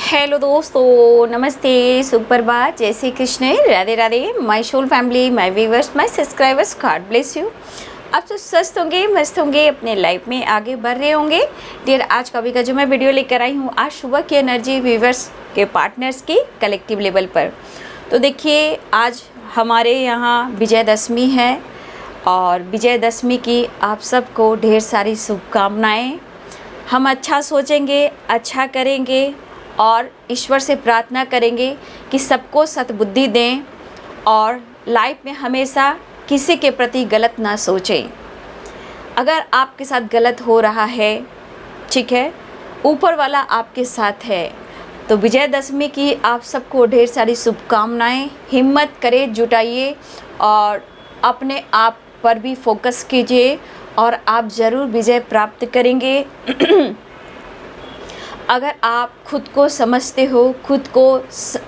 Hello दोस्तों, नमस्ते, सुप्रभात, जय Shri Krishna, Radhe Radhe. My soul family, my viewers, my subscribers, God bless you. आप तो स्वस्थ होंगे, मस्त होंगे, अपने लाइफ में आगे बढ़ रहे होंगे। डियर, आज का जो मैं वीडियो लेकर आई हूँ, आज सुबह की एनर्जी व्यूवर्स के पार्टनर्स की कलेक्टिव लेवल पर। तो देखिए, आज हमारे यहाँ विजयदशमी है और विजयदशमी की आप सबको ढेर सारी शुभकामनाएँ। हम अच्छा सोचेंगे, अच्छा करेंगे और ईश्वर से प्रार्थना करेंगे कि सबको सद्बुद्धि दें और लाइफ में हमेशा किसी के प्रति गलत ना सोचें। अगर आपके साथ गलत हो रहा है, ठीक है, ऊपर वाला आपके साथ है, तो विजयदशमी की आप सबको ढेर सारी शुभकामनाएं। हिम्मत करें, जुटाइए और अपने आप पर भी फोकस कीजिए और आप ज़रूर विजय प्राप्त करेंगे। अगर आप खुद को समझते हो, खुद को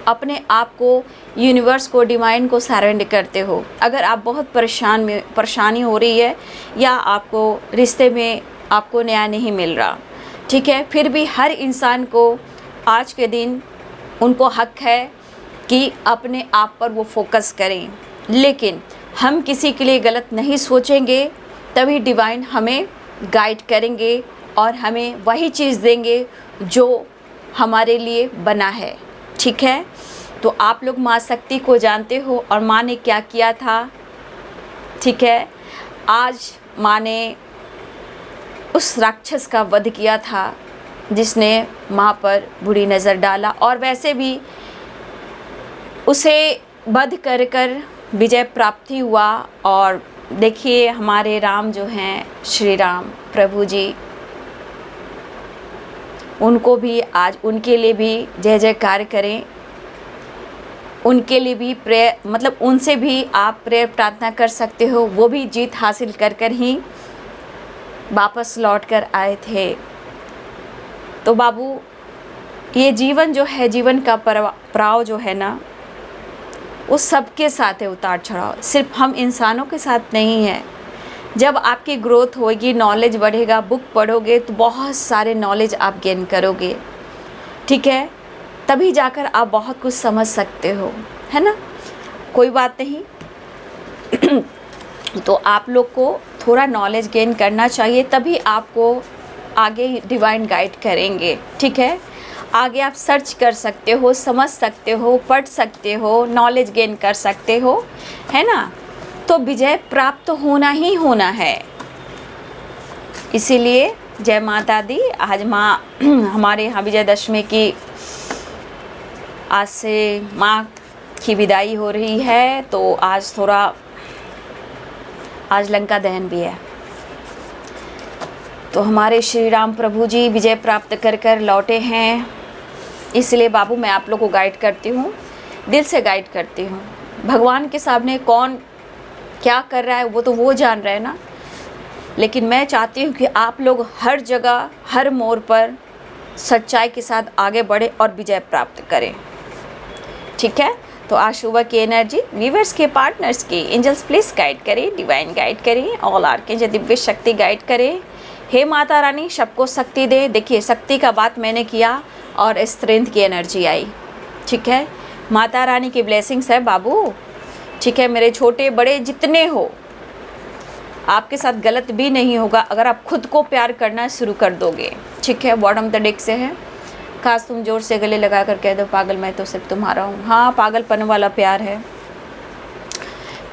अपने आप को यूनिवर्स को, डिवाइन को सरेंडर करते हो, अगर आप बहुत परेशानी हो रही है या आपको रिश्ते में आपको न्याय नहीं मिल रहा, ठीक है, फिर भी हर इंसान को आज के दिन उनको हक है कि अपने आप पर वो फोकस करें। लेकिन हम किसी के लिए गलत नहीं सोचेंगे, तभी डिवाइन हमें गाइड करेंगे और हमें वही चीज़ देंगे जो हमारे लिए बना है, ठीक है। तो आप लोग माँ शक्ति को जानते हो और माँ ने क्या किया था, ठीक है। आज माँ ने उस राक्षस का वध किया था जिसने माँ पर बुरी नज़र डाला, और वैसे भी उसे वध कर कर विजय प्राप्ति हुआ। और देखिए, हमारे राम जो हैं, श्री राम प्रभु जी, उनको भी आज, उनके लिए भी जय जयकार करें। उनके लिए भी प्रेयर, मतलब उनसे भी आप प्रेयर प्रार्थना कर सकते हो। वो भी जीत हासिल कर कर ही वापस लौट कर आए थे। तो बाबू, ये जीवन जो है, जीवन का पड़ाव जो है ना, वो सबके साथ है, उतार चढ़ाव, सिर्फ हम इंसानों के साथ नहीं है। जब आपकी ग्रोथ होगी, नॉलेज बढ़ेगा, बुक पढ़ोगे तो बहुत सारे नॉलेज आप गेन करोगे, ठीक है, तभी जाकर आप बहुत कुछ समझ सकते हो, है ना। कोई बात नहीं। तो आप लोग को थोड़ा नॉलेज गेन करना चाहिए, तभी आपको आगे डिवाइन गाइड करेंगे, ठीक है। आगे आप सर्च कर सकते हो, समझ सकते हो, पढ़ सकते हो, नॉलेज गेन कर सकते हो, है ना। तो विजय प्राप्त होना ही होना है। इसीलिए जय माता दी। आज माँ हमारे यहाँ विजयदशमी की, आज से माँ की विदाई हो रही है। तो आज थोड़ा, आज लंका दहन भी है, तो हमारे श्री राम प्रभु जी विजय प्राप्त कर कर लौटे हैं। इसलिए बाबू, मैं आप लोग को गाइड करती हूँ, दिल से गाइड करती हूँ। भगवान के सामने कौन क्या कर रहा है वो तो वो जान रहे हैं ना, लेकिन मैं चाहती हूँ कि आप लोग हर जगह, हर मोड़ पर सच्चाई के साथ आगे बढ़े और विजय प्राप्त करें, ठीक है। तो आज सुबह की एनर्जी व्यूअर्स के, पार्टनर्स की, एंजल्स प्लीज़ गाइड करें, डिवाइन गाइड करें, ऑल आर्केंजल दिव्य शक्ति गाइड करें। हे माता रानी, सबको शक्ति दे। देखिए, शक्ति का बात मैंने किया और स्ट्रेंथ की एनर्जी आई, ठीक है। माता रानी की ब्लेसिंग्स है बाबू, ठीक है। मेरे छोटे बड़े जितने हो, आपके साथ गलत भी नहीं होगा अगर आप खुद को प्यार करना शुरू कर दोगे, ठीक है। बॉटम द डेक से है, खास तुम जोर से गले लगा कर कह दो, पागल मैं तो सिर्फ तुम्हारा हूँ। हाँ, पागलपन वाला प्यार है।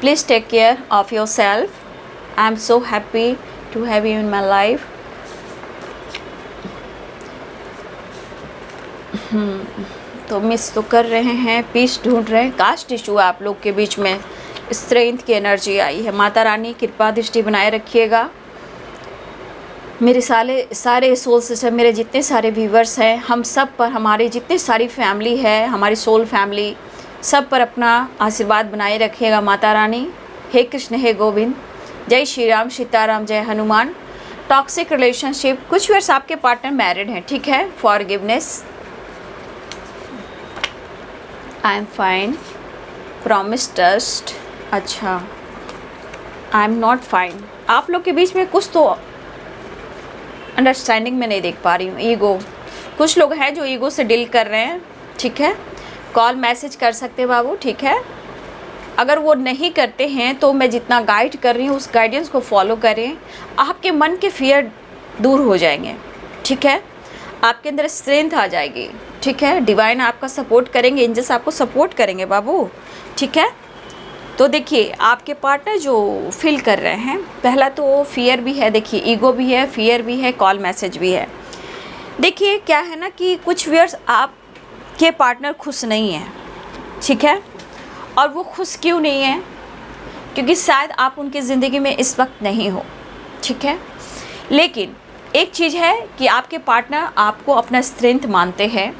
Please take care of yourself. I am so happy to have you in my life. तो मिस तो कर रहे हैं, पीस ढूंढ रहे हैं, कास्ट इशू है आप लोग के बीच में, स्ट्रेंथ की एनर्जी आई है। माता रानी कृपा दृष्टि बनाए रखिएगा। मेरे सारे सोल सिस्टम, मेरे जितने सारे व्यूवर्स हैं, हम सब पर, हमारे जितने सारी फैमिली है, हमारी सोल फैमिली, सब पर अपना आशीर्वाद बनाए रखिएगा माता रानी। हे कृष्ण, हे गोविंद, जय श्री राम, सीताराम, जय हनुमान। टॉक्सिक रिलेशनशिप, कुछ व्यूअर्स आपके पार्टनर मैरिड हैं, ठीक है। Forgiveness, I am fine, promise trust, अच्छा, आई एम नॉट फाइन। आप लोग के बीच में कुछ तो अंडरस्टैंडिंग में नहीं देख पा रही हूँ। ईगो, कुछ लोग हैं जो ईगो से डील कर रहे हैं, ठीक है। कॉल मैसेज कर सकते हैं बाबू, ठीक है। अगर वो नहीं करते हैं तो मैं जितना गाइड कर रही हूँ उस गाइडेंस को फॉलो करें, आपके मन के फियर दूर हो जाएंगे, ठीक है। आपके अंदर स्ट्रेंथ आ जाएगी, ठीक है। डिवाइन आपका सपोर्ट करेंगे, एंजल्स आपको सपोर्ट करेंगे बाबू, ठीक है। तो देखिए आपके पार्टनर जो फील कर रहे हैं, पहला तो फियर भी है, देखिए ईगो भी है, फियर भी है, कॉल मैसेज भी है। देखिए क्या है ना कि कुछ व्यूअर्स आपके पार्टनर खुश नहीं है, ठीक है। और वो खुश क्यों नहीं है? क्योंकि शायद आप उनकी ज़िंदगी में इस वक्त नहीं हो, ठीक है। लेकिन एक चीज़ है कि आपके पार्टनर आपको अपना स्ट्रेंथ मानते हैं,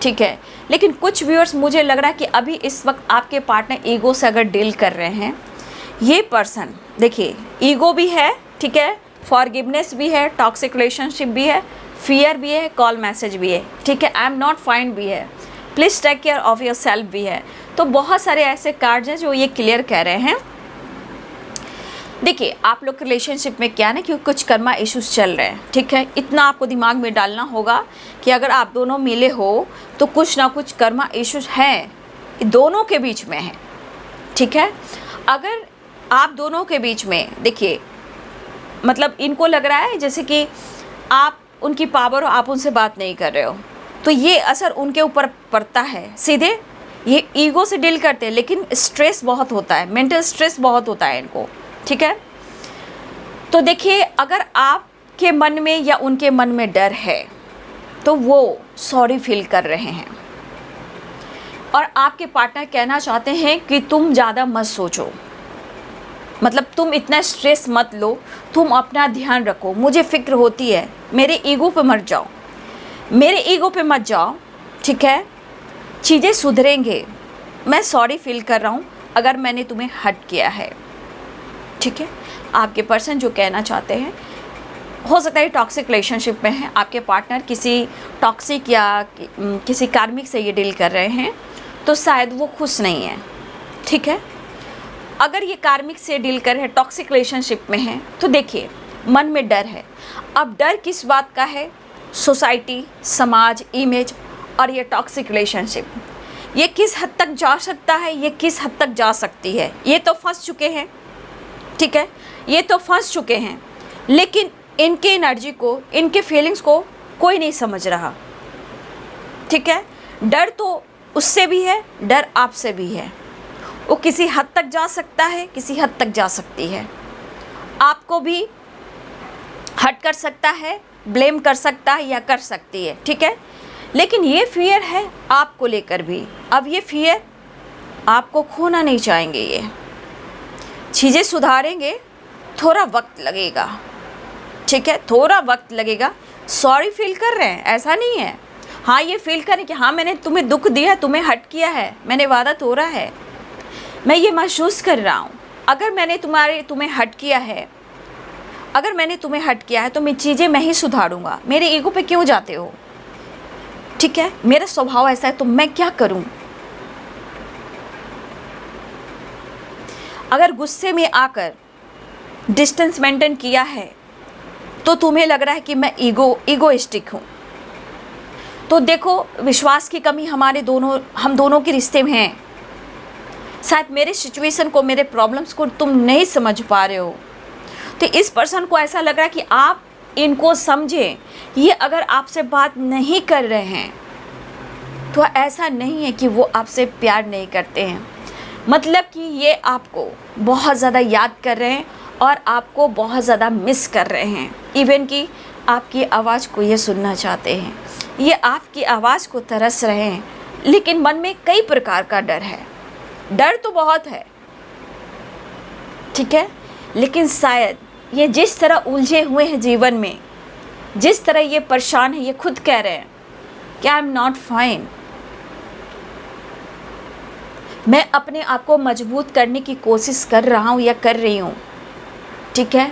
ठीक है। लेकिन कुछ व्यूअर्स मुझे लग रहा है कि अभी इस वक्त आपके पार्टनर ईगो से अगर डील कर रहे हैं, ये पर्सन देखिए ईगो भी है, ठीक है, फॉरगिवनेस भी है, टॉक्सिक रिलेशनशिप भी है, फियर भी है, कॉल मैसेज भी है, ठीक है, आई एम नॉट फाइन भी है, please take care of yourself भी है। तो बहुत सारे ऐसे कार्ड्स हैं जो ये क्लियर कह रहे हैं। देखिए आप लोग रिलेशनशिप में क्या ना कि कुछ कर्मा इश्यूज चल रहे हैं, ठीक है। इतना आपको दिमाग में डालना होगा कि अगर आप दोनों मिले हो तो कुछ ना कुछ कर्मा इश्यूज हैं, दोनों के बीच में है, ठीक है। अगर आप दोनों के बीच में देखिए मतलब इनको लग रहा है जैसे कि आप उनकी पावर हो, आप उनसे बात नहीं कर रहे हो, तो ये असर उनके ऊपर पड़ता है सीधे। ये ईगो से डील करते हैं लेकिन स्ट्रेस बहुत होता है, मेंटल स्ट्रेस बहुत होता है इनको, ठीक है। तो देखिए अगर आपके मन में या उनके मन में डर है तो वो सॉरी फील कर रहे हैं और आपके पार्टनर कहना चाहते हैं कि तुम ज़्यादा मत सोचो, मतलब तुम इतना स्ट्रेस मत लो, तुम अपना ध्यान रखो, मुझे फ़िक्र होती है, मेरे ईगो पे मत जाओ, मेरे ईगो पे मत जाओ, ठीक है। चीज़ें सुधरेंगे, मैं सॉरी फील कर रहा हूँ अगर मैंने तुम्हें हर्ट किया है, ठीक है। आपके पर्सन जो कहना चाहते हैं, हो सकता है टॉक्सिक रिलेशनशिप में है, आपके पार्टनर किसी टॉक्सिक या किसी कार्मिक से ये डील कर रहे हैं, तो शायद वो खुश नहीं है, ठीक है। अगर ये कार्मिक से डील कर रहे हैं, टॉक्सिक रिलेशनशिप में हैं, तो देखिए मन में डर है। अब डर किस बात का है? सोसाइटी, समाज, इमेज और ये टॉक्सिक रिलेशनशिप, ये किस हद तक जा सकता है, ये किस हद तक जा सकती है। ये तो फंस चुके हैं, ठीक है, ये तो फंस चुके हैं, लेकिन इनके एनर्जी को, इनके फीलिंग्स को कोई नहीं समझ रहा, ठीक है। डर तो उससे भी है, डर आपसे भी है। वो किसी हद तक जा सकता है, किसी हद तक जा सकती है, आपको भी हर्ट कर सकता है, ब्लेम कर सकता है या कर सकती है, ठीक है। लेकिन ये फियर है आपको लेकर भी। अब ये फियर आपको खोना नहीं चाहेंगे, ये चीज़ें सुधारेंगे, थोड़ा वक्त लगेगा, ठीक है, थोड़ा वक्त लगेगा। सॉरी फील कर रहे हैं ऐसा नहीं है, हाँ ये फील करें कि हाँ मैंने तुम्हें दुख दिया, तुम्हें हर्ट किया है, मैंने वादा तोड़ा है, मैं ये महसूस कर रहा हूँ। अगर मैंने तुम्हें हर्ट किया है, अगर मैंने तुम्हें हर्ट किया है तो मैं चीज़ें मैं ही सुधारूँगा, मेरे ईगो पे क्यों जाते हो, ठीक है, मेरा स्वभाव ऐसा है तो मैं क्या करूं। अगर गुस्से में आकर डिस्टेंस मेंटेन किया है तो तुम्हें लग रहा है कि मैं ईगोइस्टिक हूं, तो देखो विश्वास की कमी हम दोनों के रिश्ते में है। शायद मेरे सिचुएशन को, मेरे प्रॉब्लम्स को तुम नहीं समझ पा रहे हो, तो इस पर्सन को ऐसा लग रहा है कि आप इनको समझें। ये अगर आपसे बात नहीं कर रहे हैं तो ऐसा नहीं है कि वो आपसे प्यार नहीं करते हैं, मतलब कि ये आपको बहुत ज़्यादा याद कर रहे हैं और आपको बहुत ज़्यादा मिस कर रहे हैं। इवन कि आपकी आवाज़ को ये सुनना चाहते हैं, ये आपकी आवाज़ को तरस रहे हैं, लेकिन मन में कई प्रकार का डर है। डर तो बहुत है, ठीक है, लेकिन शायद ये जिस तरह उलझे हुए हैं जीवन में, जिस तरह ये परेशान है, ये खुद कह रहे हैं कि आई एम नॉट फाइन। मैं अपने आप को मजबूत करने की कोशिश कर रहा हूँ या कर रही हूँ, ठीक है,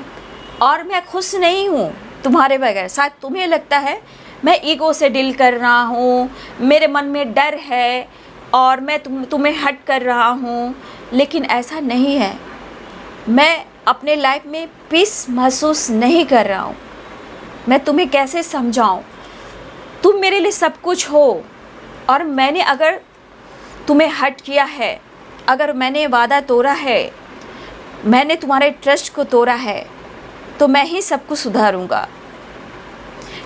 और मैं खुश नहीं हूँ तुम्हारे बगैर। शायद तुम्हें लगता है मैं ईगो से डील कर रहा हूँ, मेरे मन में डर है और मैं तुम्हें हर्ट कर रहा हूँ, लेकिन ऐसा नहीं है। मैं अपने लाइफ में पीस महसूस नहीं कर रहा हूँ। मैं तुम्हें कैसे समझाऊँ? तुम मेरे लिए सब कुछ हो, और मैंने अगर तुम्हें हर्ट किया है, अगर मैंने वादा तोड़ा है, मैंने तुम्हारे ट्रस्ट को तोड़ा है, तो मैं ही सब कुछ सुधारूंगा।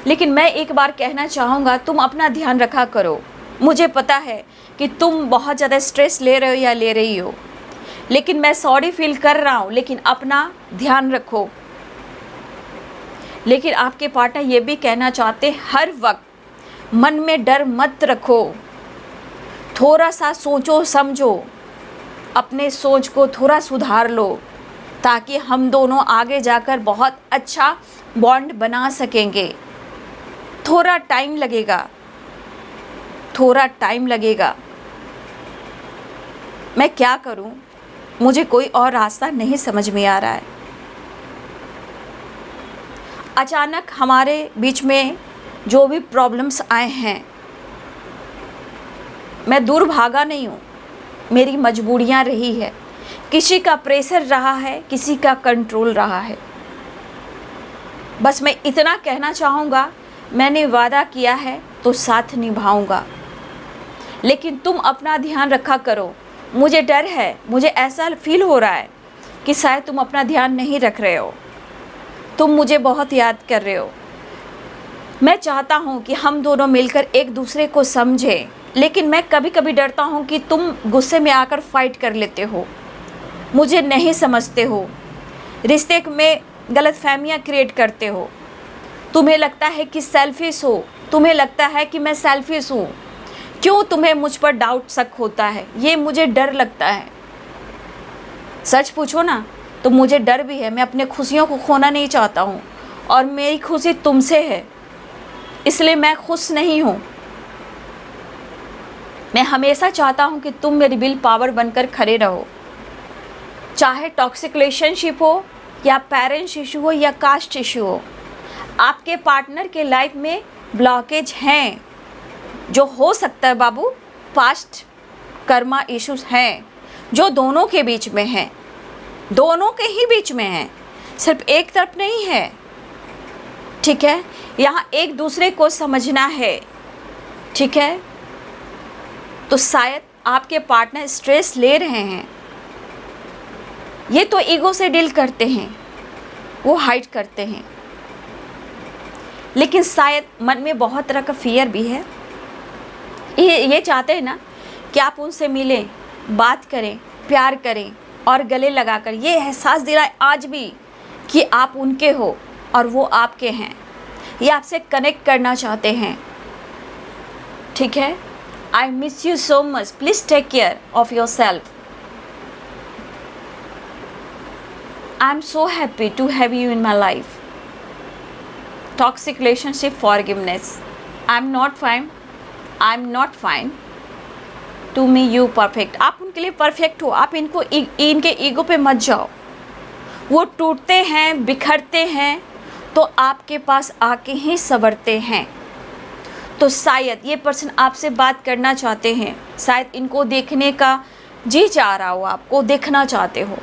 लेकिन मैं एक बार कहना चाहूँगा, तुम अपना ध्यान रखा करो। मुझे पता है कि तुम बहुत ज़्यादा स्ट्रेस ले रहे हो या ले रही हो, लेकिन मैं सॉरी फील कर रहा हूँ, लेकिन अपना ध्यान रखो। लेकिन आपके पार्टनर ये भी कहना चाहते, हर वक्त मन में डर मत रखो, थोड़ा सा सोचो समझो, अपने सोच को थोड़ा सुधार लो, ताकि हम दोनों आगे जाकर बहुत अच्छा बॉन्ड बना सकेंगे। थोड़ा टाइम लगेगा, थोड़ा टाइम लगेगा। मैं क्या करूं, मुझे कोई और रास्ता नहीं समझ में आ रहा है। अचानक हमारे बीच में जो भी प्रॉब्लम्स आए हैं, मैं दूर भागा नहीं हूँ, मेरी मजबूरियाँ रही है। किसी का प्रेशर रहा है, किसी का कंट्रोल रहा है। बस मैं इतना कहना चाहूँगा, मैंने वादा किया है तो साथ निभाऊंगा, लेकिन तुम अपना ध्यान रखा करो। मुझे डर है, मुझे ऐसा फील हो रहा है कि शायद तुम अपना ध्यान नहीं रख रहे हो, तुम मुझे बहुत याद कर रहे हो। मैं चाहता हूँ कि हम दोनों मिलकर एक दूसरे को समझें, लेकिन मैं कभी कभी डरता हूँ कि तुम गुस्से में आकर फाइट कर लेते हो, मुझे नहीं समझते हो, रिश्ते में गलतफहमियाँ क्रिएट करते हो। तुम्हें लगता है कि सेल्फिश हो, तुम्हें लगता है कि मैं सेल्फिश हूँ। क्यों तुम्हें मुझ पर डाउट शक होता है, ये मुझे डर लगता है। सच पूछो ना तो मुझे डर भी है। मैं अपने खुशियों को खोना नहीं चाहता हूँ, और मेरी खुशी तुमसे है, इसलिए मैं खुश नहीं हूँ। मैं हमेशा चाहता हूँ कि तुम मेरी विल पावर बनकर खड़े रहो। चाहे टॉक्सिक रिलेशनशिप हो, या पेरेंट्स इशू हो, या कास्ट इशू हो, आपके पार्टनर के लाइफ में ब्लॉकेज हैं, जो हो सकता है बाबू पास्ट कर्मा इश्यूज हैं, जो दोनों के बीच में हैं, दोनों के ही बीच में हैं, सिर्फ एक तरफ नहीं है। ठीक है, यहाँ एक दूसरे को समझना है। ठीक है, तो शायद आपके पार्टनर स्ट्रेस ले रहे हैं, ये तो ईगो से डील करते हैं, वो हाइड करते हैं, लेकिन शायद मन में बहुत तरह का फियर भी है। ये चाहते हैं ना कि आप उनसे मिलें, बात करें, प्यार करें, और गले लगाकर ये एहसास दिलाएं आज भी कि आप उनके हो और वो आपके हैं। ये आपसे कनेक्ट करना चाहते हैं। ठीक है, I miss you so much, please take care of yourself. I am so happy to have you in my life. Toxic relationship forgiveness, I am not fine to me you perfect. आप उनके लिए perfect हो, आप इनके ego पे मत जाओ। वो टूटते हैं, बिखरते हैं, तो आपके पास आके ही संवरते हैं। तो शायद ये पर्सन आपसे बात करना चाहते हैं, शायद इनको देखने का जी चाह रहा हो, आपको देखना चाहते हो।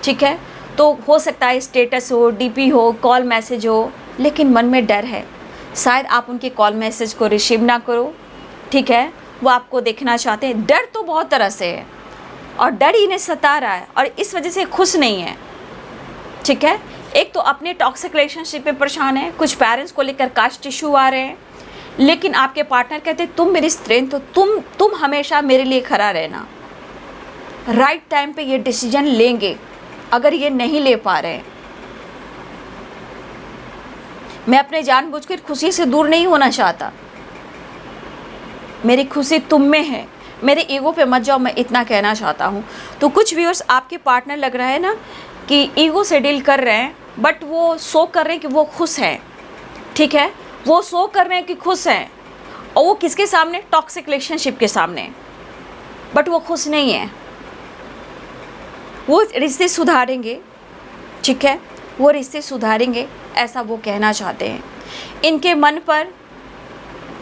ठीक है, तो हो सकता है स्टेटस हो, डीपी हो, कॉल मैसेज हो, लेकिन मन में डर है, शायद आप उनके कॉल मैसेज को रिसीव ना करो। ठीक है, वो आपको देखना चाहते हैं। डर तो बहुत तरह से है, और डर इन्हें सता रहा है, और इस वजह से खुश नहीं है। ठीक है, एक तो अपने टॉक्सिक रिलेशनशिप में परेशान है, कुछ पेरेंट्स को लेकर कास्ट इशू आ रहे हैं, लेकिन आपके पार्टनर कहते हैं तुम मेरी स्ट्रेंथ हो, तुम हमेशा मेरे लिए खड़ा रहना। राइट टाइम पे ये डिसीजन लेंगे। अगर ये नहीं ले पा रहे हैं, मैं अपने जानबूझकर खुशी से दूर नहीं होना चाहता, मेरी खुशी तुम में है, मेरे ईगो पे मत जाओ, मैं इतना कहना चाहता हूँ। तो कुछ व्यूअर्स आपके पार्टनर लग रहा है ना कि ईगो से डील कर रहे हैं, बट वो शो कर रहे हैं कि वो खुश हैं। ठीक है, वो शो कर रहे हैं कि खुश हैं, और वो किसके सामने? टॉक्सिक रिलेशनशिप के सामने, बट वो खुश नहीं है। वो रिश्ते सुधारेंगे। ठीक है, वो रिश्ते सुधारेंगे, ऐसा वो कहना चाहते हैं। इनके मन पर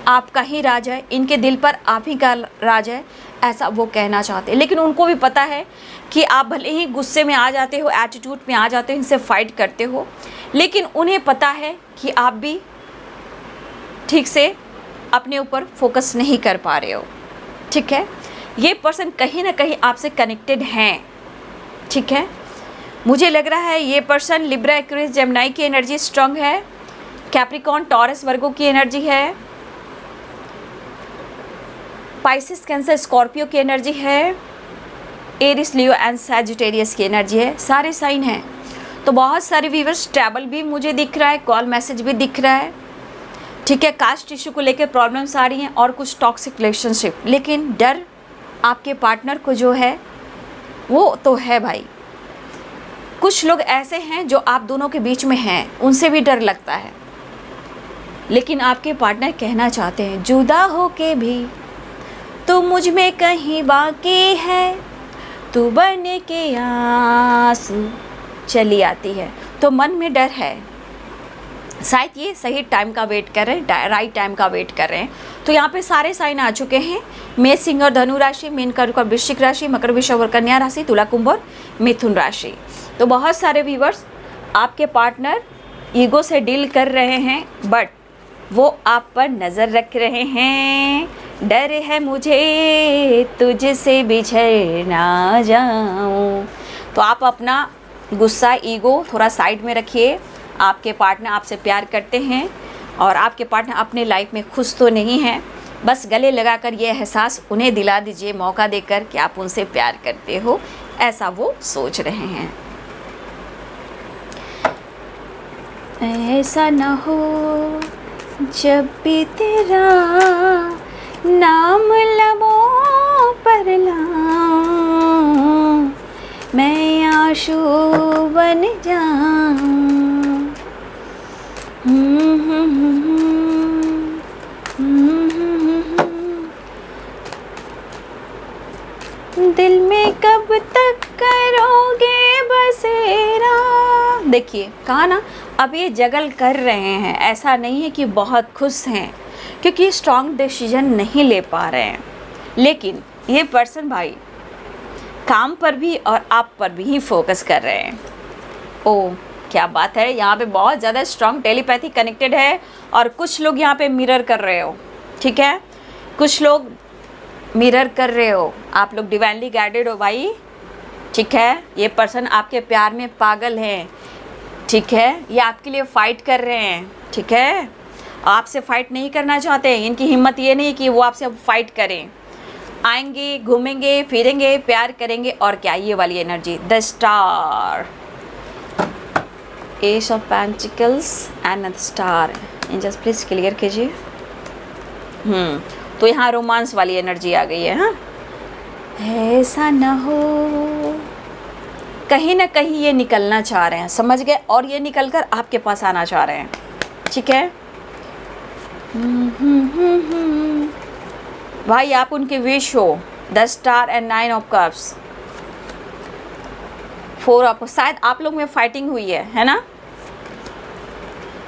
आपका ही राज है, इनके दिल पर आप ही का राज है, ऐसा वो कहना चाहते हैं। लेकिन उनको भी पता है कि आप भले ही गुस्से में आ जाते हो, एटीट्यूड में आ जाते हो, इनसे फाइट करते हो, लेकिन उन्हें पता है कि आप भी ठीक से अपने ऊपर फोकस नहीं कर पा रहे हो, ठीक है। ये पर्सन कहीं ना कहीं आपसे कनेक्टेड हैं, ठीक है। मुझे लग रहा है ये पर्सन लिब्रा, एक्वेरियस, जेमिनी की एनर्जी स्ट्रांग है, कैप्रिकॉर्न, टॉरस, वर्गो की एनर्जी है, पाइसिस, कैंसर, स्कॉर्पियो की एनर्जी है, एरिस, लियो एंड सैजिटेरियस की एनर्जी है। सारे साइन हैं। तो बहुत सारे व्यूअर्स, ट्रैवल भी मुझे दिख रहा है, कॉल मैसेज भी दिख रहा है, ठीक है। कास्ट इशू को लेकर प्रॉब्लम्स आ रही हैं और कुछ टॉक्सिक रिलेशनशिप, लेकिन डर आपके पार्टनर को जो है वो तो है भाई। कुछ लोग ऐसे हैं जो आप दोनों के बीच में हैं, उनसे भी डर लगता है, लेकिन आपके पार्टनर कहना चाहते हैं जुदा हो के भी तू मुझ में कहीं बाकी है, तू बने के आंसू चली आती है। तो मन में डर है, शायद ये सही टाइम का वेट कर रहे हैं, राइट टाइम का वेट कर रहे हैं। तो यहाँ पे सारे साइन आ चुके हैं। मेष, सिंह और धनु राशि, मीन, कर्क और वृश्चिक राशि, मकर, वृषभ और कन्या राशि, तुला, कुंभ और मिथुन राशि। तो बहुत सारे व्यूअर्स, आपके पार्टनर ईगो से डील कर रहे हैं, बट वो आप पर नज़र रख रहे हैं। डर है मुझे तुझसे बिछड़ ना जाऊं। तो आप अपना गुस्सा, ईगो थोड़ा साइड में रखिए। आपके पार्टनर आपसे प्यार करते हैं और आपके पार्टनर अपने लाइफ में खुश तो नहीं हैं। बस गले लगाकर ये एहसास उन्हें दिला दीजिए, मौका देकर, कि आप उनसे प्यार करते हो, ऐसा वो सोच रहे हैं। ऐसा ना हो जब भी तेरा नाम लबों पर लाऊं, मैं आंसू बन जाऊं। दिल में कब तक करोगे बसेरा। देखिए कहा ना, अब ये जगल कर रहे हैं, ऐसा नहीं है कि बहुत खुश हैं, क्योंकि स्ट्रॉन्ग डिसीजन नहीं ले पा रहे हैं। लेकिन ये पर्सन भाई काम पर भी और आप पर भी ही फोकस कर रहे हैं। ओ क्या बात है, यहाँ पे बहुत ज़्यादा स्ट्रॉन्ग टेलीपैथी कनेक्टेड है। और कुछ लोग यहाँ पे मिरर कर रहे हो, ठीक है, कुछ लोग मिरर कर रहे हो, आप लोग डिवाइनली गाइडेड हो भाई, ठीक है। ये पर्सन आपके प्यार में पागल हैं, ठीक है, ये आपके लिए फ़ाइट कर रहे हैं, ठीक है, आपसे फ़ाइट नहीं करना चाहते। इनकी हिम्मत ये नहीं कि वो आपसे फ़ाइट करें। आएंगे, घूमेंगे, फिरेंगे, प्यार करेंगे। और क्या, ये वाली energy, the star, ace of pentacles and the star. Angels please clear कीजिए। तो यहाँ रोमांस वाली एनर्जी आ गई है। हाँ, ऐसा ना हो, कहीं ना कहीं ये निकलना चाह रहे हैं, समझ गए, और ये निकलकर आपके पास आना चाह रहे हैं, ठीक है। भाई आप उनके विश हो, the star and 9 of cups, 4 of, शायद आप लोग में फाइटिंग हुई है ना,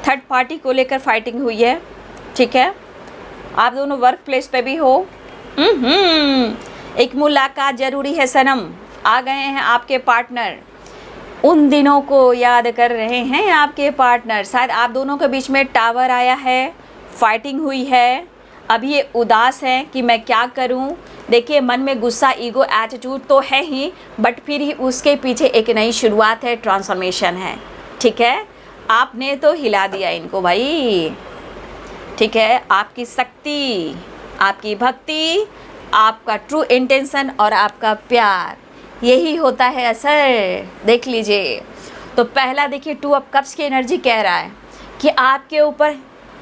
थर्ड पार्टी को लेकर फाइटिंग हुई है, ठीक है। आप दोनों वर्क प्लेस पे भी हो। एक मुलाकात ज़रूरी है सनम। आ गए हैं आपके पार्टनर, उन दिनों को याद कर रहे हैं आपके पार्टनर। शायद आप दोनों के बीच में टावर आया है, फाइटिंग हुई है, अभी ये उदास है कि मैं क्या करूं। देखिए मन में गुस्सा, ईगो, एटीट्यूड तो है ही, बट फिर ही उसके पीछे एक नई शुरुआत है, ट्रांसफॉर्मेशन है, ठीक है। आपने तो हिला दिया इनको भाई, ठीक है। आपकी शक्ति, आपकी भक्ति, आपका ट्रू इंटेंशन और आपका प्यार, यही होता है असर। देख लीजिए। तो पहला देखिए 2 ऑफ कप्स की एनर्जी कह रहा है कि आपके ऊपर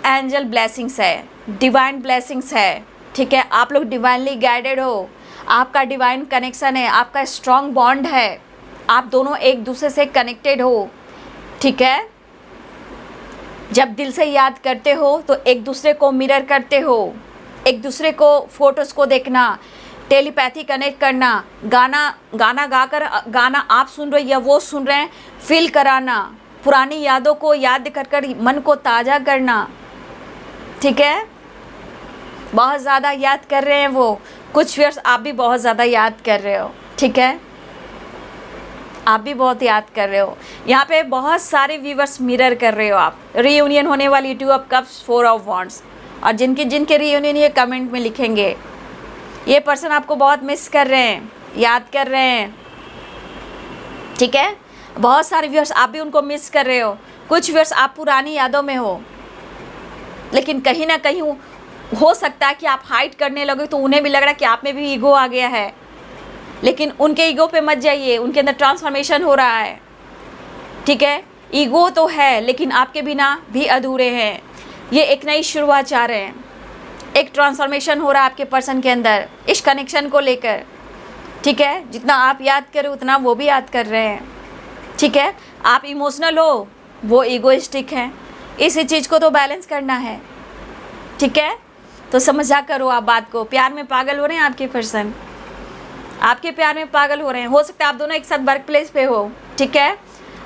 एंजल ब्लेसिंग्स है, डिवाइन ब्लेसिंग्स है, ठीक है। आप लोग डिवाइनली गाइडेड हो, आपका डिवाइन कनेक्शन है, आपका स्ट्रॉन्ग बॉन्ड है, आप दोनों एक दूसरे से कनेक्टेड हो, ठीक है। जब दिल से याद करते हो तो एक दूसरे को मिरर करते हो, एक दूसरे को फोटोज़ को देखना, टेलीपैथी कनेक्ट करना, गाना गाकर गाना आप सुन रहे या वो सुन रहे हैं, फील कराना, पुरानी यादों को याद कर मन को ताज़ा करना, ठीक है। बहुत ज़्यादा याद कर रहे हैं वो, कुछ व्यूअर्स आप भी बहुत ज़्यादा याद कर रहे हो, ठीक है, आप भी बहुत याद कर रहे हो। यहाँ पे बहुत सारे व्यूअर्स मिरर कर रहे हो आप। रीयूनियन होने वाली 2 ऑफ कप्स, 4 ऑफ वॉन्ड्स, और जिनके जिनके रियूनियन ये कमेंट में लिखेंगे, ये पर्सन आपको बहुत मिस कर रहे हैं, याद कर रहे हैं, ठीक है। बहुत सारे व्यूअर्स आप भी उनको मिस कर रहे हो, कुछ व्यूअर्स आप पुरानी यादों में हो, लेकिन कहीं ना कहीं हो सकता है कि आप हाइड करने लगे तो उन्हें भी लग रहा है कि आप में भी ईगो आ गया है, लेकिन उनके ईगो पे मत जाइए, उनके अंदर ट्रांसफॉर्मेशन हो रहा है, ठीक है। ईगो तो है लेकिन आपके बिना भी अधूरे हैं, ये एक नई शुरुआत चाह रहे हैं, एक ट्रांसफॉर्मेशन हो रहा है आपके पर्सन के अंदर इस कनेक्शन को लेकर, ठीक है। जितना आप याद करें उतना वो भी याद कर रहे हैं, ठीक है। आप इमोशनल हो, वो ईगोइस्टिक हैं, इसी चीज़ को तो बैलेंस करना है, ठीक है। तो समझा करो आप बात को, प्यार में पागल हो रहे हैं आपके पर्सन, आपके प्यार में पागल हो रहे हैं। हो सकता है आप दोनों एक साथ वर्क प्लेस पे हो, ठीक है,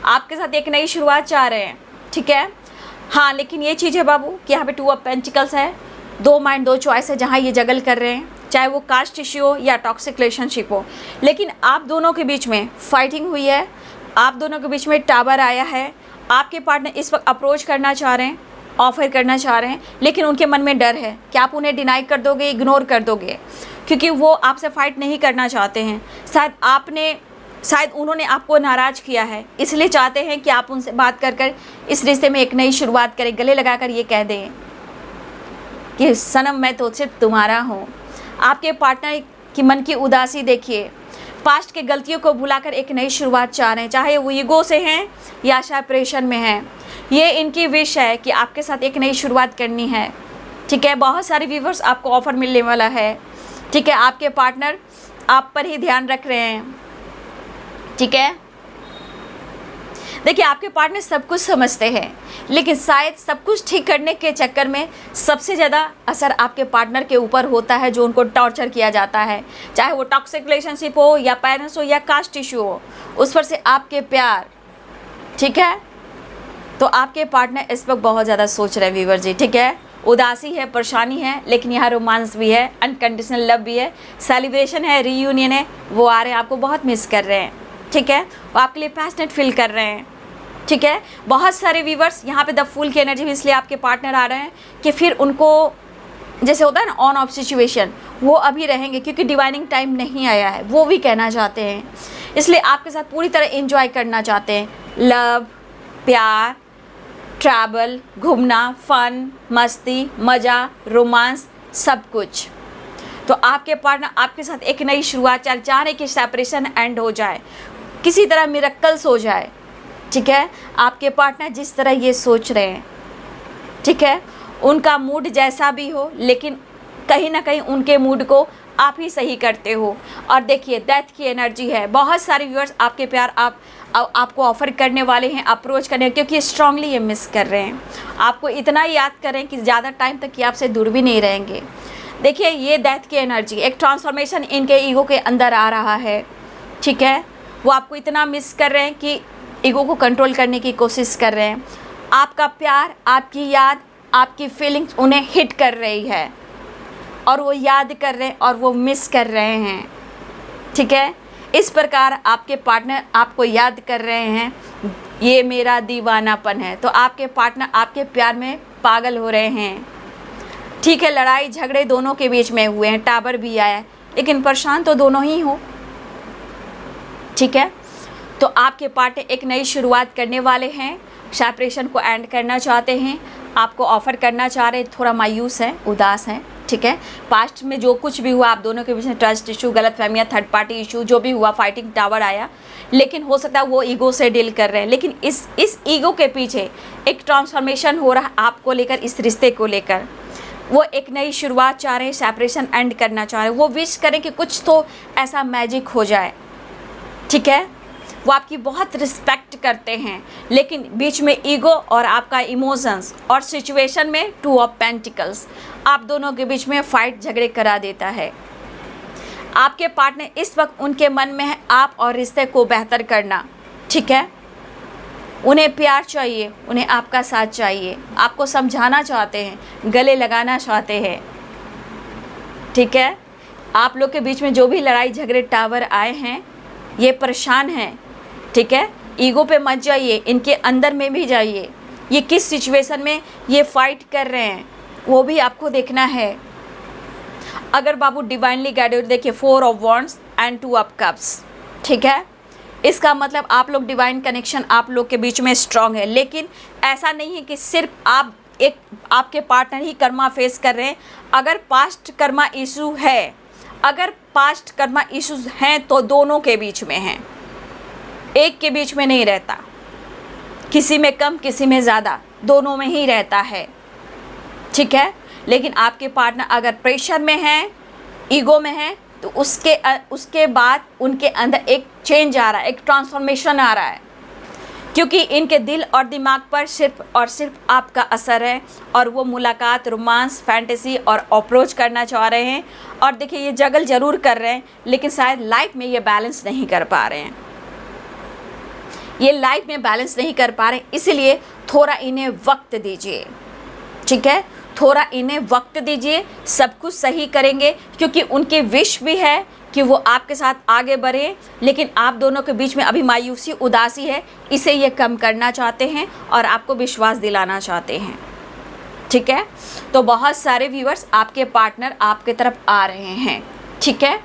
आपके साथ एक नई शुरुआत चाह रहे हैं, ठीक है। हाँ, लेकिन ये चीज़ है बाबू कि यहाँ पे 2 ऑफ पेंटिकल्स है, 2 माइंड 2 चॉइस है, जहाँ ये जगल कर रहे हैं, चाहे वो कास्ट इश्यू हो या टॉक्सिक रिलेशनशिप हो, लेकिन आप दोनों के बीच में फाइटिंग हुई है, आप दोनों के बीच में टावर आया है, आपके पार्टनर इस वक्त अप्रोच करना चाह रहे हैं, ऑफर करना चाह रहे हैं, लेकिन उनके मन में डर है कि आप उन्हें डिनाई कर दोगे, इग्नोर कर दोगे, क्योंकि वो आपसे फाइट नहीं करना चाहते हैं। शायद उन्होंने आपको नाराज़ किया है, इसलिए चाहते हैं कि आप उनसे बात कर कर इस रिश्ते में एक नई शुरुआत करें, गले लगाकर ये कह दें कि सनम मैं तो सिर्फ तुम्हारा हूँ। आपके पार्टनर की मन की उदासी देखिए, पास्ट के गलतियों को भुलाकर एक नई शुरुआत चाह रहे हैं, चाहे वो ईगो से हैं या सेपरेशन में हैं। ये इनकी विश है कि आपके साथ एक नई शुरुआत करनी है, ठीक है। बहुत सारे व्यूवर्स आपको ऑफ़र मिलने वाला है, ठीक है। आपके पार्टनर आप पर ही ध्यान रख रहे हैं, ठीक है। देखिए, आपके पार्टनर सब कुछ समझते हैं, लेकिन शायद सब कुछ ठीक करने के चक्कर में सबसे ज़्यादा असर आपके पार्टनर के ऊपर होता है, जो उनको टॉर्चर किया जाता है, चाहे वो टॉक्सिक रिलेशनशिप हो या पेरेंट्स हो या कास्ट इशू हो, उस पर से आपके प्यार, ठीक है। तो आपके पार्टनर इस वक्त बहुत ज़्यादा सोच रहे हैं व्यूअर जी, ठीक है। उदासी है, परेशानी है, लेकिन यहाँ रोमांस भी है, अनकंडीशनल लव भी है, सेलिब्रेशन है, रीयूनियन है, वो आ रहे हैं, आपको बहुत मिस कर रहे हैं, ठीक है। वो आपके लिए पैशनेट फील कर रहे हैं, ठीक है। बहुत सारे व्यूवर्स यहाँ पे द फूल की एनर्जी में इसलिए आपके पार्टनर आ रहे हैं कि फिर उनको जैसे होता है ना ऑन ऑफ सिचुएशन, वो अभी रहेंगे, क्योंकि डिवाइनिंग टाइम नहीं आया है, वो भी कहना चाहते हैं, इसलिए आपके साथ पूरी तरह एंजॉय करना चाहते हैं। लव, प्यार, ट्रैवल, घूमना, फन, मस्ती, मज़ा, रोमांस, सब कुछ। तो आपके पार्टनर आपके साथ एक नई शुरुआत चाह रहे कि सेपरेशन एंड हो जाए, किसी तरह मिरेकल्स हो जाए, ठीक है। आपके पार्टनर जिस तरह ये सोच रहे हैं, ठीक है, उनका मूड जैसा भी हो, लेकिन कहीं ना कहीं उनके मूड को आप ही सही करते हो। और देखिए, डेथ की एनर्जी है, बहुत सारे व्यूअर्स आपके प्यार आपको ऑफ़र करने वाले हैं, अप्रोच करने, क्योंकि स्ट्रांगली ये मिस कर रहे हैं, आपको इतना याद करें कि ज़्यादा टाइम तक ये आपसे दूर भी नहीं रहेंगे। देखिए, ये डेथ की एनर्जी, एक ट्रांसफॉर्मेशन इनके ईगो के अंदर आ रहा है, ठीक है। वो आपको इतना मिस कर रहे हैं कि ईगो को कंट्रोल करने की कोशिश कर रहे हैं। आपका प्यार, आपकी याद, आपकी फीलिंग्स उन्हें हिट कर रही है, और वो याद कर रहे हैं और वो मिस कर रहे हैं, ठीक है। इस प्रकार आपके पार्टनर आपको याद कर रहे हैं, ये मेरा दीवानापन है। तो आपके पार्टनर आपके प्यार में पागल हो रहे हैं, ठीक है। लड़ाई झगड़े दोनों के बीच में हुए हैं, टावर भी आया है, लेकिन परेशान तो दोनों ही हो, ठीक है। तो आपके पार्टनर एक नई शुरुआत करने वाले हैं, सेपरेशन को एंड करना चाहते हैं, आपको ऑफ़र करना चाह रहे हैं, थोड़ा मायूस है, उदास है, ठीक है। पास्ट में जो कुछ भी हुआ आप दोनों के बीच में, ट्रस्ट इशू, गलत फहमियाँ, थर्ड पार्टी इशू, जो भी हुआ, फाइटिंग टावर आया, लेकिन हो सकता है वो ईगो से डील कर रहे हैं, लेकिन इस ईगो के पीछे एक ट्रांसफॉर्मेशन हो रहा है आपको लेकर, इस रिश्ते को लेकर। वो एक नई शुरुआत चाह रहे हैं, सेपरेशन एंड करना चाह रहे हैं, वो विश करें कि कुछ तो ऐसा मैजिक हो जाए, ठीक है। वो आपकी बहुत रिस्पेक्ट करते हैं, लेकिन बीच में ईगो और आपका इमोशंस और सिचुएशन में 2 ऑफ पेंटिकल्स आप दोनों के बीच में फाइट झगड़े करा देता है। आपके पार्टनर इस वक्त उनके मन में है आप और रिश्ते को बेहतर करना, ठीक है। उन्हें प्यार चाहिए, उन्हें आपका साथ चाहिए, आपको समझाना चाहते हैं, गले लगाना चाहते हैं, ठीक है। आप लोग के बीच में जो भी लड़ाई झगड़े टावर आए हैं, ये परेशान हैं, ठीक है। ईगो पे मत जाइए, इनके अंदर में भी जाइए, ये किस सिचुएशन में ये फाइट कर रहे हैं वो भी आपको देखना है। अगर बाबू डिवाइनली गाइडेड, देखिए 4 of wands and 2 of cups, ठीक है। इसका मतलब आप लोग डिवाइन कनेक्शन आप लोग के बीच में स्ट्रांग है। लेकिन ऐसा नहीं है कि सिर्फ आपके पार्टनर ही कर्मा फेस कर रहे हैं। अगर पास्ट कर्मा इशू है, अगर पास्ट कर्मा इश्यूज हैं तो दोनों के बीच में हैं, एक के बीच में नहीं रहता, किसी में कम किसी में ज़्यादा, दोनों में ही रहता है, ठीक है। लेकिन आपके पार्टनर अगर प्रेशर में है, ईगो में है, तो उसके बाद उनके अंदर एक चेंज आ रहा है, एक ट्रांसफॉर्मेशन आ रहा है, क्योंकि इनके दिल और दिमाग पर सिर्फ और सिर्फ आपका असर है और वो मुलाकात, रोमांस, फैंटेसी और अप्रोच करना चाह रहे हैं। और देखिए ये जगल ज़रूर कर रहे हैं, लेकिन शायद लाइफ में ये बैलेंस नहीं कर पा रहे हैं, ये लाइफ में बैलेंस नहीं कर पा रहे हैं। इसलिए थोड़ा इन्हें वक्त दीजिए, ठीक है, थोड़ा इन्हें वक्त दीजिए, सब कुछ सही करेंगे। क्योंकि उनकी विश भी है कि वो आपके साथ आगे बढ़े, लेकिन आप दोनों के बीच में अभी मायूसी, उदासी है, इसे ये कम करना चाहते हैं और आपको विश्वास दिलाना चाहते हैं, ठीक है। तो बहुत सारे व्यूअर्स आपके पार्टनर आपके तरफ आ रहे हैं, ठीक है।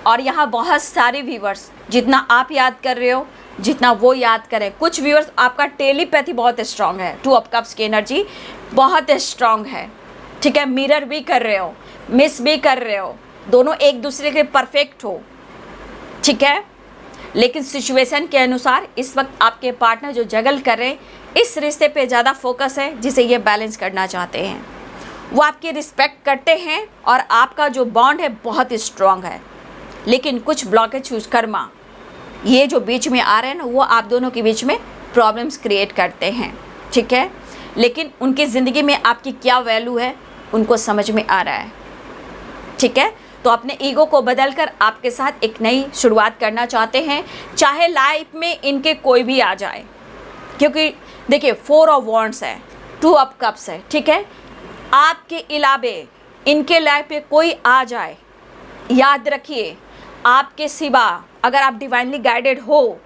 और यहाँ बहुत सारे व्यूअर्स, जितना आप याद कर रहे हो, जितना वो याद करें। कुछ व्यूअर्स आपका टेलीपैथी बहुत स्ट्रांग है, 2 ऑफ कप्स की एनर्जी बहुत स्ट्रांग है, ठीक है। मिरर भी कर रहे हो, मिस भी कर रहे हो, दोनों एक दूसरे के परफेक्ट हो, ठीक है। लेकिन सिचुएशन के अनुसार इस वक्त आपके पार्टनर जो जगल कर रहे हैं, इस रिश्ते पे ज़्यादा फोकस है जिसे ये बैलेंस करना चाहते हैं। वो आपकी रिस्पेक्ट करते हैं और आपका जो बॉन्ड है बहुत स्ट्रांग है। लेकिन कुछ ब्लॉकेज, कर्मा, ये जो बीच में आ रहे हैं ना, वो आप दोनों के बीच में प्रॉब्लम्स क्रिएट करते हैं, ठीक है। लेकिन उनकी ज़िंदगी में आपकी क्या वैल्यू है उनको समझ में आ रहा है, ठीक है। तो अपने ईगो को बदलकर आपके साथ एक नई शुरुआत करना चाहते हैं, चाहे लाइफ में इनके कोई भी आ जाए। क्योंकि देखिए 4 ऑफ वॉन्ड्स है, 2 ऑफ कप्स है, ठीक है। आपके अलावे इनके लाइफ पे कोई आ जाए, याद रखिए आपके सिवा, अगर आप डिवाइनली गाइडेड हो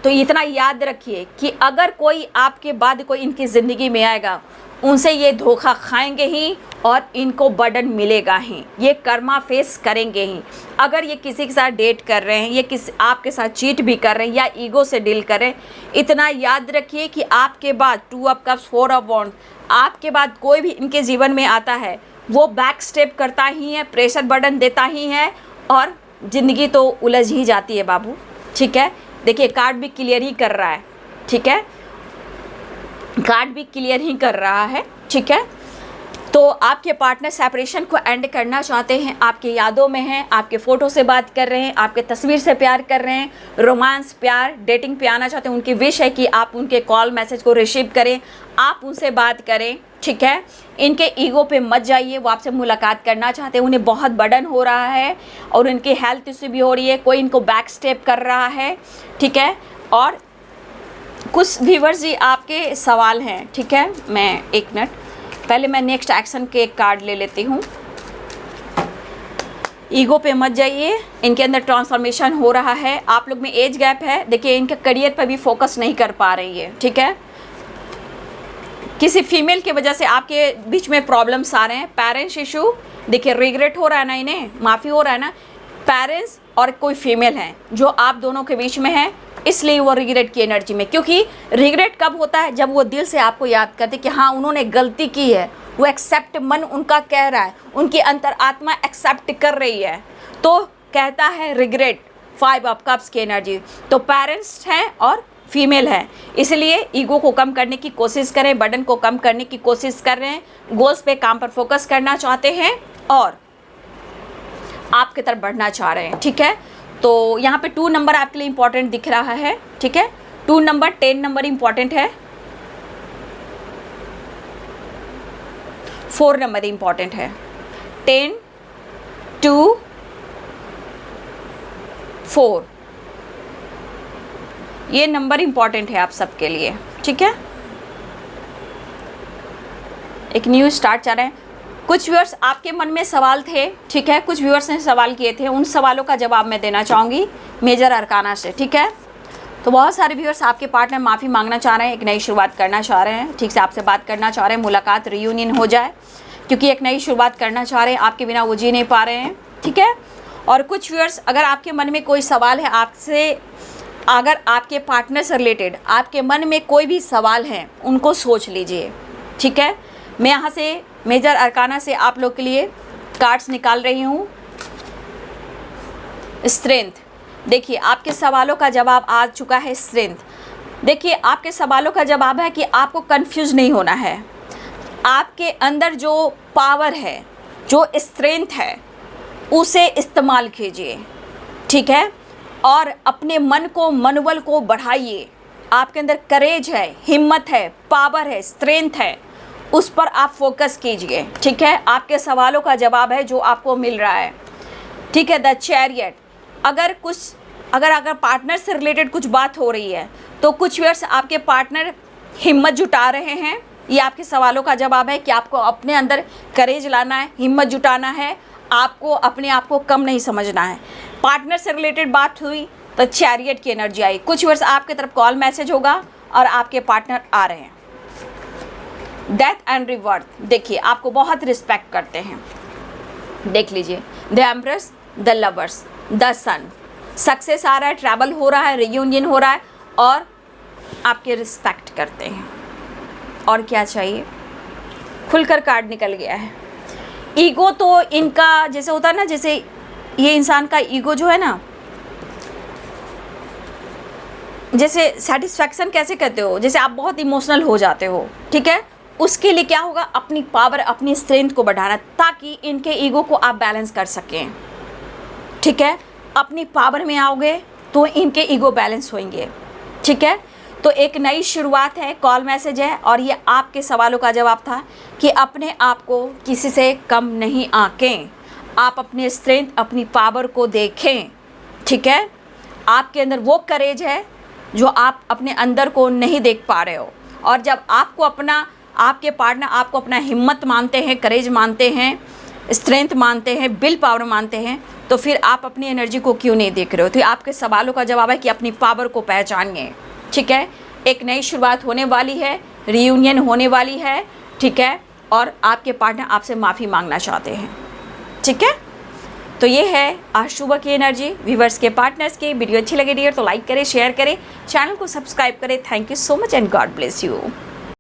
तो इतना याद रखिए कि अगर कोई आपके बाद कोई इनकी ज़िंदगी में आएगा, उनसे ये धोखा खाएंगे ही और इनको बर्डन मिलेगा ही, ये कर्मा फेस करेंगे ही। अगर ये किसी के साथ डेट कर रहे हैं, ये किसी आपके साथ चीट भी कर रहे हैं या ईगो से डील कर रहे हैं, इतना याद रखिए कि आपके बाद 2 ऑफ कप्स, 4 ऑफ वॉन्ड, आपके बाद कोई भी इनके जीवन में आता है वो बैक स्टेप करता ही है, प्रेशर बर्डन देता ही है और ज़िंदगी तो उलझ ही जाती है बाबू, ठीक है। देखिए कार्ड भी क्लियर ही कर रहा है, ठीक है, कार्ड भी क्लियर ही कर रहा है, ठीक है। तो आपके पार्टनर सेपरेशन को एंड करना चाहते हैं, आपकी यादों में हैं, आपके फ़ोटो से बात कर रहे हैं, आपके तस्वीर से प्यार कर रहे हैं, रोमांस, प्यार, डेटिंग पे आना चाहते हैं। उनकी विश है कि आप उनके कॉल मैसेज को रिसीव करें, आप उनसे बात करें, ठीक है। इनके ईगो पे मत जाइए, वो आपसे मुलाकात करना चाहते हैं, उन्हें बहुत बर्डन हो रहा है और उनकी हेल्थ इश्यू भी हो रही है, कोई इनको बैक स्टेप कर रहा है, ठीक है। और कुछ व्यूअर्स जी आपके सवाल हैं, ठीक है। मैं एक मिनट पहले मैं नेक्स्ट एक्शन के एक कार्ड ले लेती हूँ। ईगो पे मत जाइए, इनके अंदर ट्रांसफॉर्मेशन हो रहा है, आप लोग में एज गैप है। देखिए इनके करियर पर भी फोकस नहीं कर पा रही है, ठीक है। किसी फीमेल की वजह से आपके बीच में प्रॉब्लम्स आ रहे हैं, पेरेंट्स इशू, देखिए रिग्रेट हो रहा है ना, इन्हें माफ़ी हो रहा है ना, पेरेंट्स और कोई फीमेल है जो आप दोनों के बीच में है, इसलिए वो रिग्रेट की एनर्जी में। क्योंकि रिग्रेट कब होता है, जब वो दिल से आपको याद करते कि हाँ उन्होंने गलती की है, वो एक्सेप्ट, मन उनका कह रहा है, उनकी अंतरात्मा एक्सेप्ट कर रही है, तो कहता है रिग्रेट। 5 ऑफ कप्स की एनर्जी, तो पेरेंट्स हैं और फीमेल है, इसलिए ईगो को कम करने की कोशिश करें, बर्डन को कम करने की कोशिश कर रहे हैं, गोल्स पे, काम पर फोकस करना चाहते हैं और आपकी तरफ बढ़ना चाह रहे हैं, ठीक है। तो यहाँ पे 2 नंबर आपके लिए इम्पॉर्टेंट दिख रहा है, ठीक है। 2 नंबर, 10 नंबर इम्पॉर्टेंट है, 4 नंबर इम्पॉर्टेंट है, 10, 2, 4, ये नंबर इम्पॉर्टेंट है आप सबके लिए, ठीक है। एक न्यू स्टार्ट चाह रहे हैं। कुछ व्यूअर्स आपके मन में सवाल थे, ठीक है, कुछ व्यूअर्स ने सवाल किए थे, उन सवालों का जवाब मैं देना चाहूँगी मेजर अरकाना से, ठीक है। तो बहुत सारे व्यूअर्स आपके पार्टनर माफ़ी मांगना चाह रहे हैं, एक नई शुरुआत करना चाह रहे हैं, ठीक से आपसे बात करना चाह रहे हैं, मुलाकात, रियूनियन हो जाए, क्योंकि एक नई शुरुआत करना चाह रहे हैं, आपके बिना वो जी नहीं पा रहे हैं, ठीक है। और कुछ व्यूअर्स, अगर आपके मन में कोई सवाल है आपसे, अगर आपके पार्टनर से रिलेटेड आपके मन में कोई भी सवाल है, उनको सोच लीजिए, ठीक है। मैं यहाँ से मेजर अरकाना से आप लोग के लिए कार्ड्स निकाल रही हूँ। स्ट्रेंथ, देखिए आपके सवालों का जवाब आ चुका है। स्ट्रेंथ, देखिए आपके सवालों का जवाब है कि आपको कंफ्यूज नहीं होना है। आपके अंदर जो पावर है, जो स्ट्रेंथ है, उसे इस्तेमाल कीजिए, ठीक है। और अपने मन को, मनोबल को बढ़ाइए। आपके अंदर करेज है, हिम्मत है, पावर है, स्ट्रेंथ है, उस पर आप फोकस कीजिए, ठीक है। आपके सवालों का जवाब है जो आपको मिल रहा है, ठीक है। द चैरियट, अगर पार्टनर से रिलेटेड कुछ बात हो रही है तो कुछ व्यूअर्स आपके पार्टनर हिम्मत जुटा रहे हैं। ये आपके सवालों का जवाब है कि आपको अपने अंदर करेज लाना है, हिम्मत जुटाना है, आपको अपने आप को कम नहीं समझना है। पार्टनर से रिलेटेड बात हुई तो चैरियट की एनर्जी आई। कुछ व्यूअर्स आपके तरफ कॉल मैसेज होगा और आपके पार्टनर आ रहे हैं। डेथ एंड रिवर्थ, देखिए आपको बहुत रिस्पेक्ट करते हैं, देख लीजिए। The empress, the lovers, the sun, success आ रहा है, ट्रैवल हो रहा है, रियूनियन हो रहा है और आपके रिस्पेक्ट करते हैं। और क्या चाहिए, खुलकर कार्ड निकल गया है। ईगो तो इनका जैसे होता है ना, जैसे ये इंसान का ईगो जो है ना, जैसे सेटिस्फैक्शन कैसे कहते हो, जैसे आप बहुत इमोशनल हो जाते हो, ठीक है। उसके लिए क्या होगा, अपनी पावर, अपनी स्ट्रेंथ को बढ़ाना, ताकि इनके ईगो को आप बैलेंस कर सकें, ठीक है। अपनी पावर में आओगे तो इनके ईगो बैलेंस होंगे, ठीक है। तो एक नई शुरुआत है, कॉल मैसेज है और ये आपके सवालों का जवाब था कि अपने आप को किसी से कम नहीं आंकें, आप अपने स्ट्रेंथ, अपनी पावर को देखें, ठीक है। आपके अंदर वो करेज है जो आप अपने अंदर को नहीं देख पा रहे हो। और जब आपके पार्टनर आपको अपना हिम्मत मानते हैं, करेज मानते हैं, स्ट्रेंथ मानते हैं, विल पावर मानते हैं, तो फिर आप अपनी एनर्जी को क्यों नहीं देख रहे हो। तो आपके सवालों का जवाब है कि अपनी पावर को पहचानिए, ठीक है। एक नई शुरुआत होने वाली है, रियूनियन होने वाली है, ठीक है। और आपके पार्टनर आपसे माफ़ी मांगना चाहते हैं, ठीक है। तो ये है आज सुबह की एनर्जी व्यूवर्स के, पार्टनर्स की। वीडियो अच्छी लगे डियर तो लाइक करें, शेयर करें, चैनल को सब्सक्राइब करें। Thank you so much and God bless you.